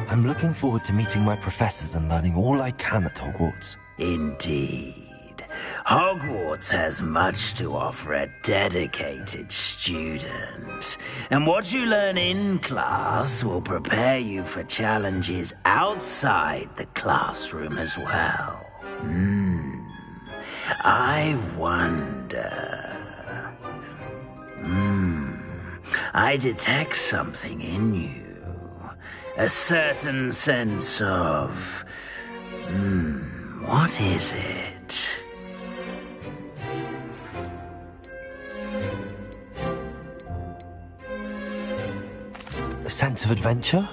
I'm looking forward to meeting my professors and learning all I can at Hogwarts. Indeed. Hogwarts has much to offer a dedicated student. And what you learn in class will prepare you for challenges outside the classroom as well. I wonder... I detect something in you. A certain sense of... what is it? A sense of adventure?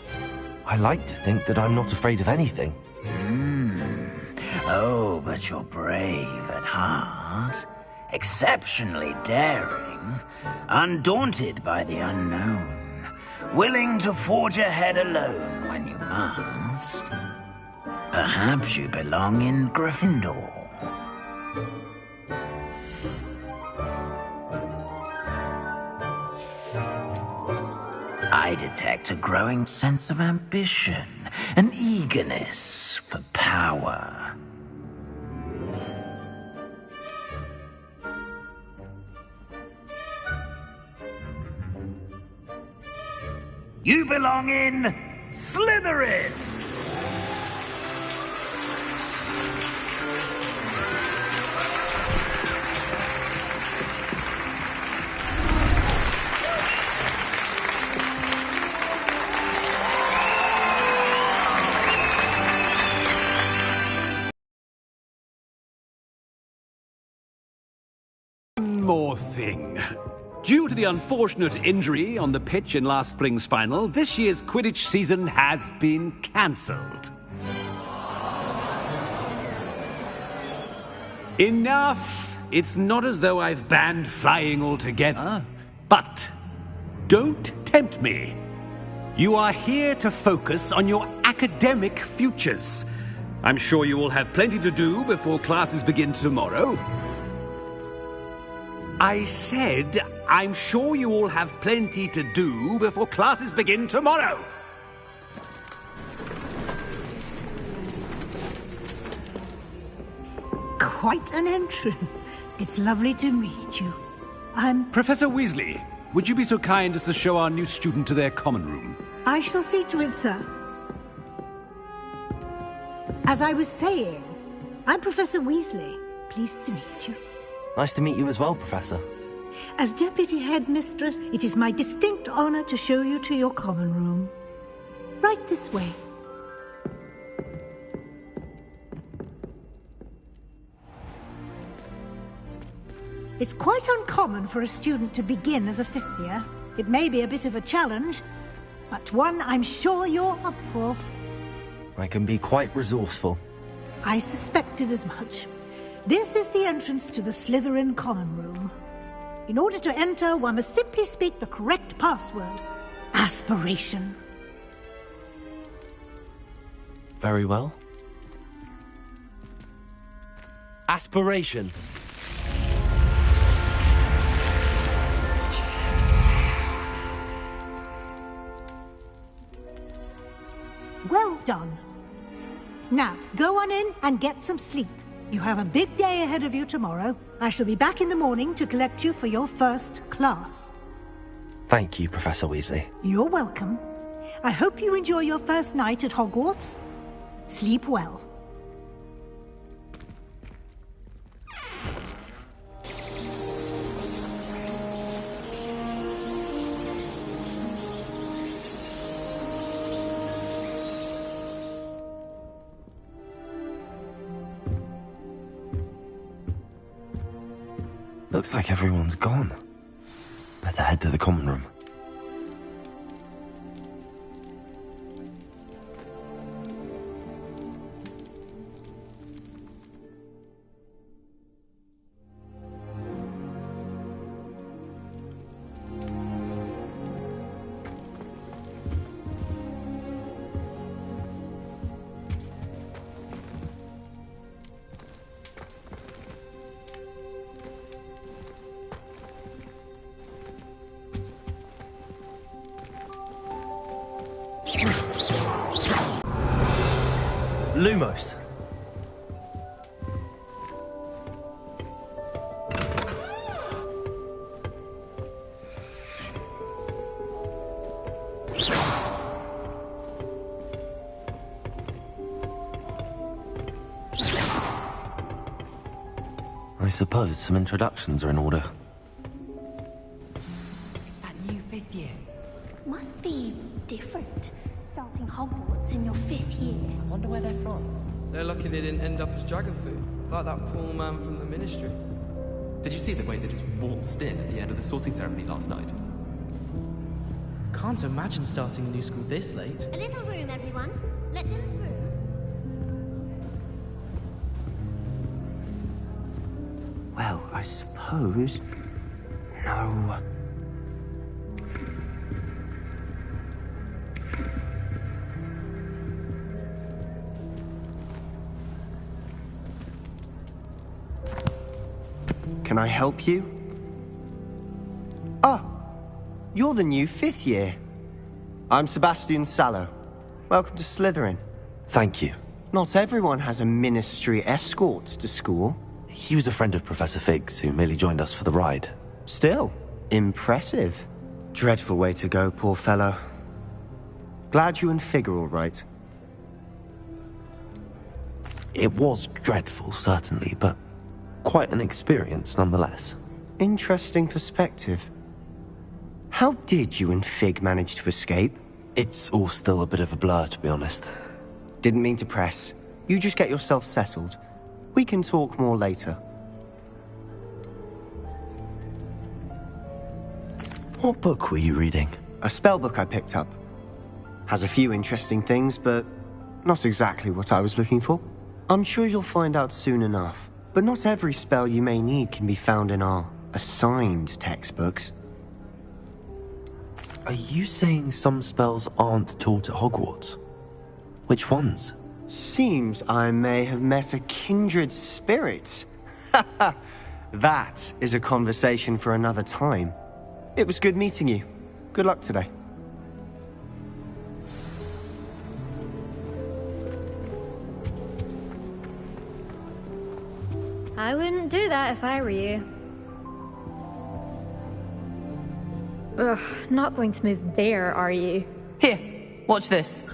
I like to think that I'm not afraid of anything. Oh, but you're brave at heart. Exceptionally daring. Undaunted by the unknown. Willing to forge ahead alone when you must. Perhaps you belong in Gryffindor. I detect a growing sense of ambition, an eagerness for power. You belong in Slytherin! One more thing. Due to the unfortunate injury on the pitch in last spring's final, this year's Quidditch season has been cancelled. Enough! It's not as though I've banned flying altogether. But don't tempt me. You are here to focus on your academic futures. I'm sure you will have plenty to do before classes begin tomorrow. I said, I'm sure you all have plenty to do before classes begin tomorrow. Quite an entrance. It's lovely to meet you. I'm... Professor Weasley, would you be so kind as to show our new student to their common room? I shall see to it, sir. As I was saying, I'm Professor Weasley. Pleased to meet you. Nice to meet you as well, Professor. As Deputy Headmistress, it is my distinct honor to show you to your common room. Right this way. It's quite uncommon for a student to begin as a fifth year. It may be a bit of a challenge, but one I'm sure you're up for. I can be quite resourceful. I suspected as much. This is the entrance to the Slytherin common room. In order to enter, one must simply speak the correct password. Aspiration. Very well. Aspiration. Well done. Now, go on in and get some sleep. You have a big day ahead of you tomorrow. I shall be back in the morning to collect you for your first class. Thank you, Professor Weasley. You're welcome. I hope you enjoy your first night at Hogwarts. Sleep well. Looks like everyone's gone. Better head to the common room. Lumos. I suppose some introductions are in order. It's that new fifth year. Must be different, starting Hogwarts in your fifth year. I wonder where they're from. They're lucky they didn't end up as dragon food, like that poor man from the Ministry. Did you see the way they just waltzed in at the end of the sorting ceremony last night? Can't imagine starting a new school this late. A little room, everyone. Let them through. Well, I suppose... No. Can I help you? Ah, you're the new fifth year. I'm Sebastian Sallow. Welcome to Slytherin. Thank you. Not everyone has a ministry escort to school. He was a friend of Professor Fig's who merely joined us for the ride. Still, impressive. Dreadful way to go, poor fellow. Glad you and Fig are all right. It was dreadful, certainly, but quite an experience nonetheless. Interesting perspective. How did you and Fig manage to escape? It's all still a bit of a blur, to be honest. Didn't mean to press. You just get yourself settled. We can talk more later. What book were you reading? A spellbook I picked up. Has a few interesting things, but not exactly what I was looking for. I'm sure you'll find out soon enough. But not every spell you may need can be found in our assigned textbooks. Are you saying some spells aren't taught at Hogwarts? Which ones? Seems I may have met a kindred spirit. That is a conversation for another time. It was good meeting you. Good luck today. I wouldn't do that if I were you. Ugh, not going to move there, are you? Here, watch this.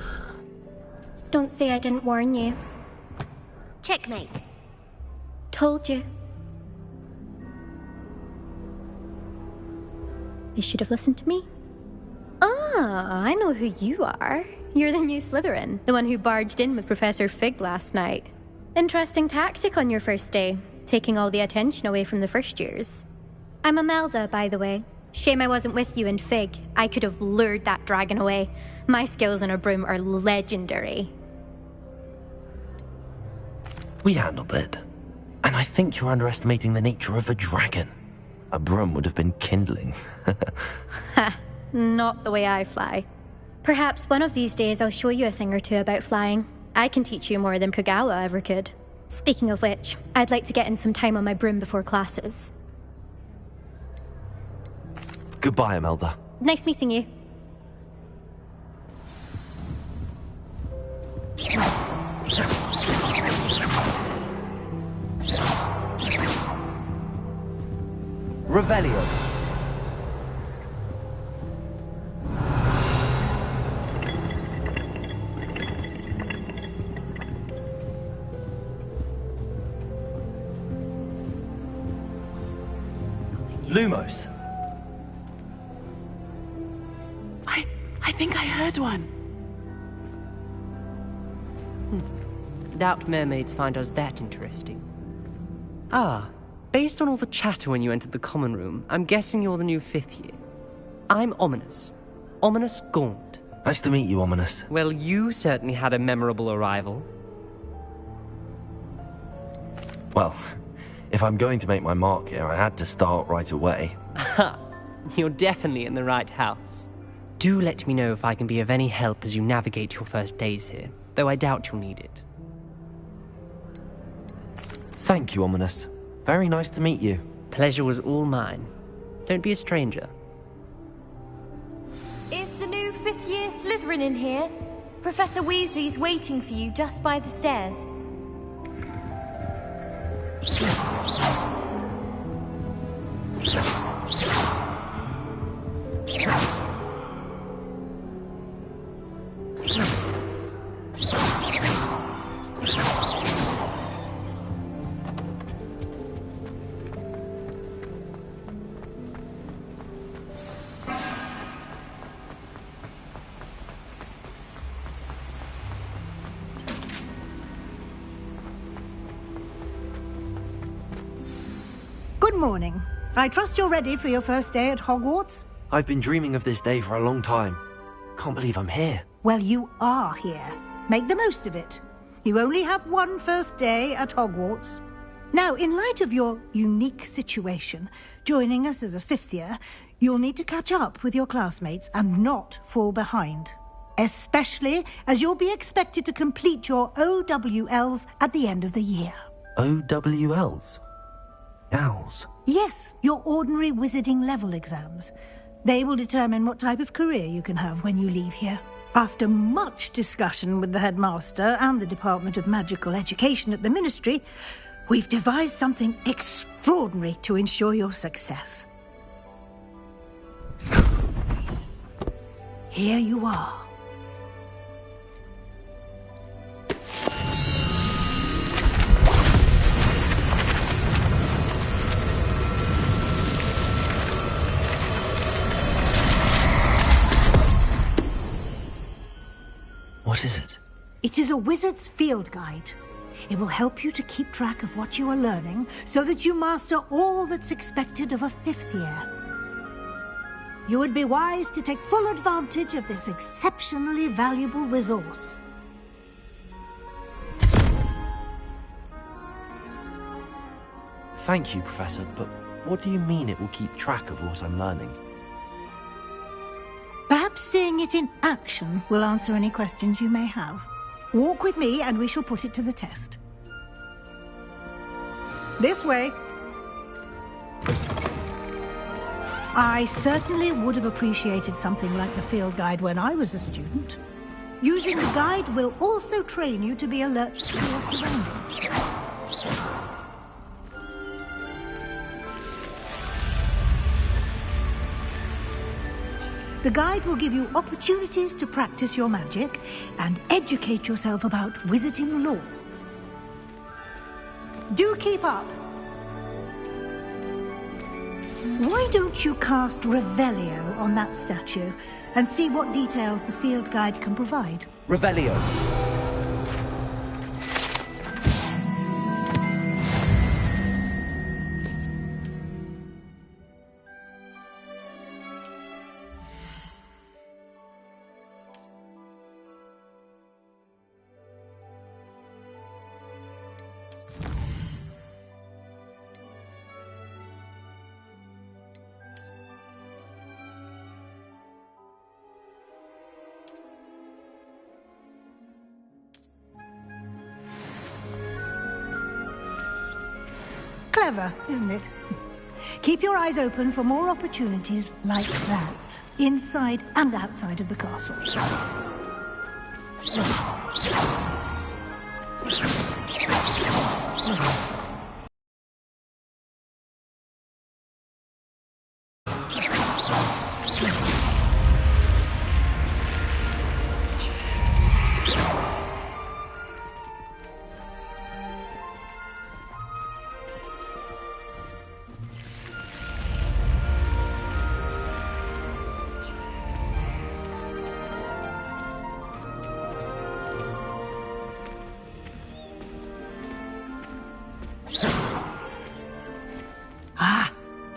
Don't say I didn't warn you. Checkmate. Told you. They should have listened to me. Ah, I know who you are. You're the new Slytherin, the one who barged in with Professor Fig last night. Interesting tactic on your first day, taking all the attention away from the first years. I'm Imelda, by the way. Shame I wasn't with you in Fig. I could have lured that dragon away. My skills on a broom are legendary. We handled it. And I think you're underestimating the nature of a dragon. A broom would have been kindling. Ha, not the way I fly. Perhaps one of these days I'll show you a thing or two about flying. I can teach you more than Kagawa ever could. Speaking of which, I'd like to get in some time on my broom before classes. Goodbye, Imelda. Nice meeting you. Revelio. Lumos. I think I heard one. Doubt mermaids find us that interesting. Ah, based on all the chatter when you entered the common room, I'm guessing you're the new 5th year. I'm Ominous. Ominous Gaunt. Nice to meet you, Ominous. Well, you certainly had a memorable arrival. Well, if I'm going to make my mark here, I had to start right away. Ha! You're definitely in the right house. Do let me know if I can be of any help as you navigate your first days here, though I doubt you'll need it. Thank you, Ominous. Very nice to meet you. Pleasure was all mine. Don't be a stranger. Is the new 5th year Slytherin in here? Professor Weasley's waiting for you just by the stairs. Good morning. I trust you're ready for your first day at Hogwarts? I've been dreaming of this day for a long time. Can't believe I'm here. Well, you are here. Make the most of it. You only have one first day at Hogwarts. Now, in light of your unique situation, joining us as a 5th year, you'll need to catch up with your classmates and not fall behind. Especially as you'll be expected to complete your OWLs at the end of the year. OWLs? Owls? Yes, your ordinary wizarding level exams. They will determine what type of career you can have when you leave here. After much discussion with the headmaster and the Department of Magical Education at the Ministry, we've devised something extraordinary to ensure your success. Here you are. What is it? It is a wizard's field guide. It will help you to keep track of what you are learning so that you master all that's expected of a 5th year. You would be wise to take full advantage of this exceptionally valuable resource. Thank you, Professor, but what do you mean it will keep track of what I'm learning? Perhaps seeing it in action will answer any questions you may have. Walk with me and we shall put it to the test. This way. I certainly would have appreciated something like the field guide when I was a student. Using the guide will also train you to be alert to your surroundings. The guide will give you opportunities to practice your magic and educate yourself about wizarding lore. Do keep up. Why don't you cast Revelio on that statue and see what details the field guide can provide? Revelio. Clever, isn't it? Keep your eyes open for more opportunities like that, inside and outside of the castle.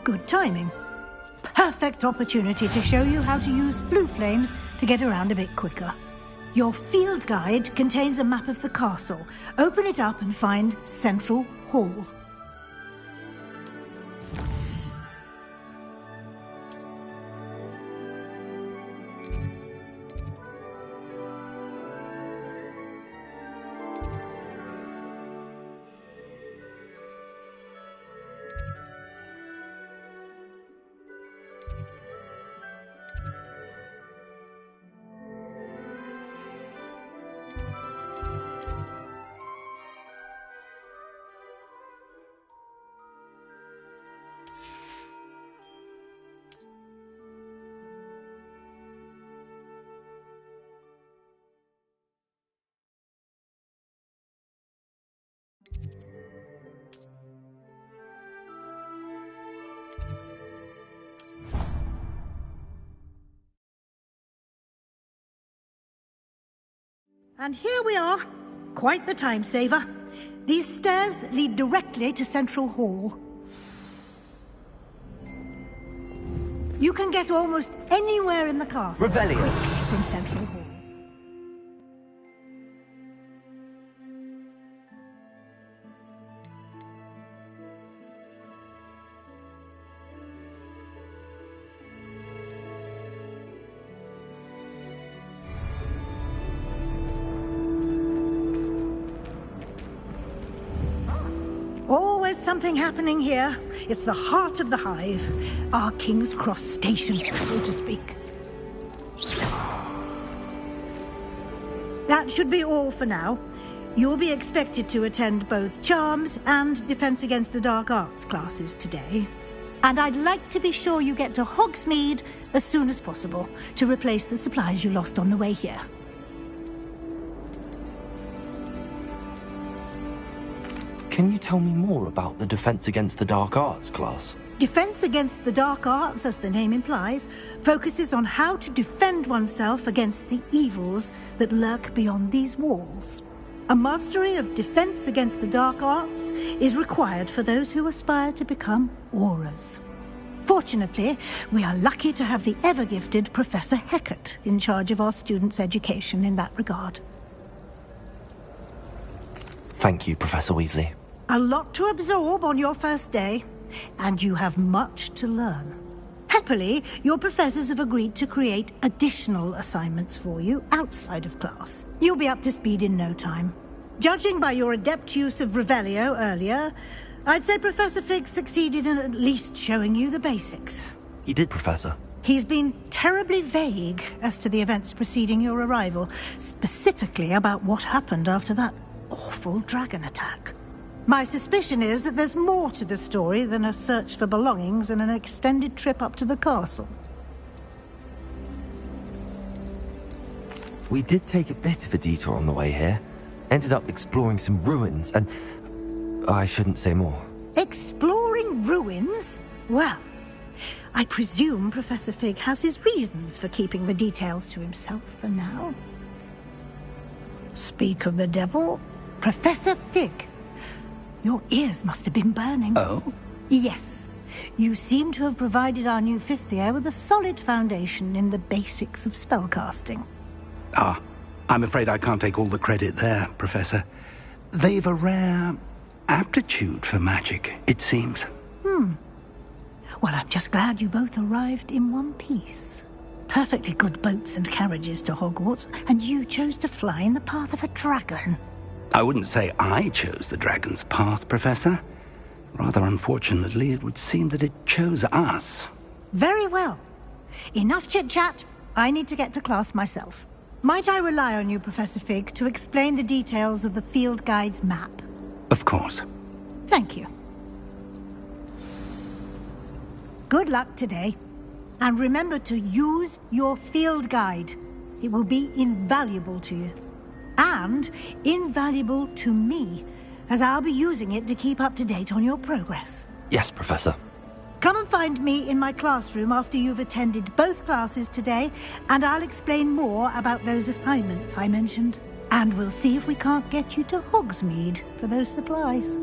Good timing. Perfect opportunity to show you how to use flue flames to get around a bit quicker. Your field guide contains a map of the castle. Open it up and find Central Hall. And here we are. Quite the time saver. These stairs lead directly to Central Hall. You can get almost anywhere in the castle quickly from Central Hall. Always something happening here. It's the heart of the hive. Our King's Cross station, so to speak. That should be all for now. You'll be expected to attend both Charms and Defense Against the Dark Arts classes today. And I'd like to be sure you get to Hogsmeade as soon as possible to replace the supplies you lost on the way here. Can you tell me more about the Defense Against the Dark Arts class? Defense Against the Dark Arts, as the name implies, focuses on how to defend oneself against the evils that lurk beyond these walls. A mastery of Defense Against the Dark Arts is required for those who aspire to become Auras. Fortunately, we are lucky to have the ever-gifted Professor Hecat in charge of our students' education in that regard. Thank you, Professor Weasley. A lot to absorb on your first day, and you have much to learn. Happily, your professors have agreed to create additional assignments for you outside of class. You'll be up to speed in no time. Judging by your adept use of Revelio earlier, I'd say Professor Fig succeeded in at least showing you the basics. He did, Professor. He's been terribly vague as to the events preceding your arrival, specifically about what happened after that awful dragon attack. My suspicion is that there's more to the story than a search for belongings and an extended trip up to the castle. We did take a bit of a detour on the way here. Ended up exploring some ruins and... I shouldn't say more. Exploring ruins? Well, I presume Professor Fig has his reasons for keeping the details to himself for now. Speak of the devil, Professor Fig. Your ears must have been burning. Oh? Yes. You seem to have provided our new fifth year with a solid foundation in the basics of spellcasting. Ah, I'm afraid I can't take all the credit there, Professor. They've a rare aptitude for magic, it seems. Well, I'm just glad you both arrived in one piece. Perfectly good boats and carriages to Hogwarts, and you chose to fly in the path of a dragon. I wouldn't say I chose the dragon's path, Professor. Rather unfortunately, it would seem that it chose us. Very well. Enough chit-chat. I need to get to class myself. Might I rely on you, Professor Fig, to explain the details of the field guide's map? Of course. Thank you. Good luck today. And remember to use your field guide. It will be invaluable to you. And invaluable to me, as I'll be using it to keep up to date on your progress. Yes, Professor. Come and find me in my classroom after you've attended both classes today, and I'll explain more about those assignments I mentioned. And we'll see if we can't get you to Hogsmeade for those supplies.